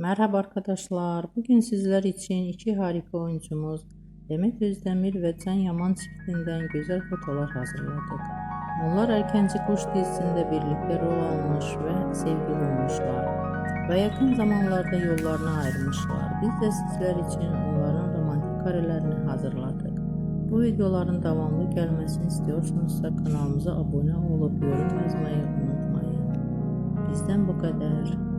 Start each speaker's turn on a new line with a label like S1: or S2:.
S1: Merhaba arkadaşlar. Bugün sizler için iki harika oyuncumuz Demet Özdemir ve Can Yaman çiftinden güzel fotolar hazırladık. Onlar Erkenci Kuş dizisinde birlikte rol almış ve sevgili olmuşlar ve yakın zamanlarda yollarını ayırmışlar. Biz de sizler için onların romantik karelerini hazırladık. Bu videoların devamlı gelmesini istiyorsanız kanalımıza abone olup yorum yazmayı unutmayın. Bizden bu kadar.